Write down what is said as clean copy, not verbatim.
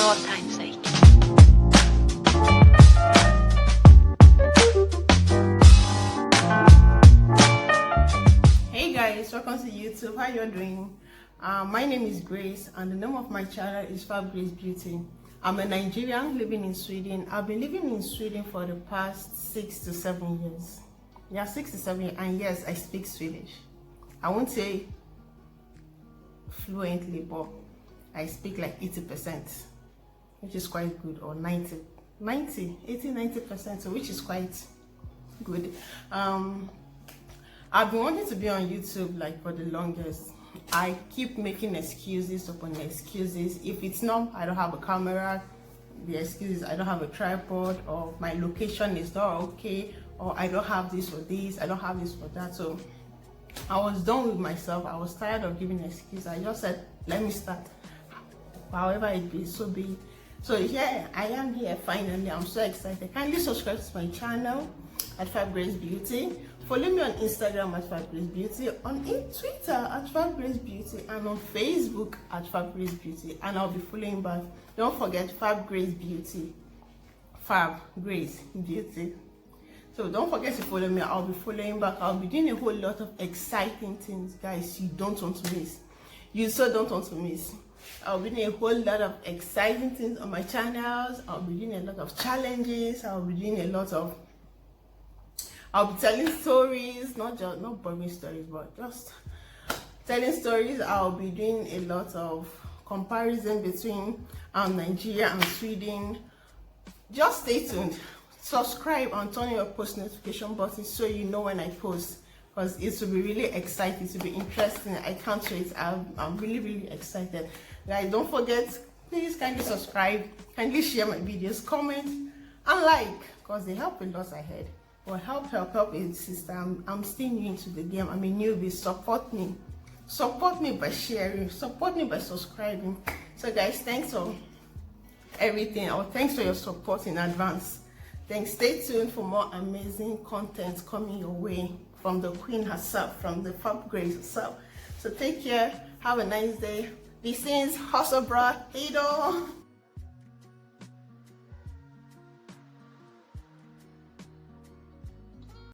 all time's sake. Hey guys, welcome to YouTube. How you doing? My name is Grace and the name of my channel is FabGrace Beauty. I'm a Nigerian living in Sweden. I've been living in Sweden for the past 6 to 7 years. Yeah, 6 to 7 years, and yes, I speak Swedish. I won't say fluently, but I speak like 80%, which is quite good, or 90%, so which is quite good. I've been wanting to be on YouTube like for the longest. I keep making excuses upon excuses. If it's not, I don't have a camera, the excuse is I don't have a tripod, or my location is not okay, or I don't have this for this, I don't have this for that. So I was done with myself. I was tired of giving excuses. I just said, let me start. However it be, so be. So yeah, I am here finally. I'm so excited. Kindly subscribe to my channel at FabGrace Beauty. Follow me on Instagram at FabGrace Beauty, on Twitter at FabGrace Beauty, and on Facebook at FabGrace Beauty. And I'll be following back. Don't forget FabGrace Beauty. FabGrace Beauty. So don't forget to follow me. I'll be following back. I'll be doing a whole lot of exciting things, guys. You don't want to miss. You so don't want to miss. I'll be doing a whole lot of exciting things on my channels. I'll be doing a lot of challenges. I'll be doing a lot of, I'll be telling stories, not boring stories, but just telling stories. I'll be doing a lot of comparison between Nigeria and Sweden. Just stay tuned. Subscribe and turn on your post notification button so you know when I post, because it will be really exciting, to be interesting. I can't wait. I'm really excited. Guys, don't forget, please kindly subscribe, kindly share my videos, comment and like, because they help a lot ahead. Well, help a sister. I'm still new into the game. I'm a newbie. Support me by sharing, support me by subscribing. So guys, thanks for everything, or thanks for your support in advance. Thanks. Stay tuned for more amazing content coming your way from the queen herself, from the FabGrace herself. So take care, have a nice day. This is Hustle Bra. Hey,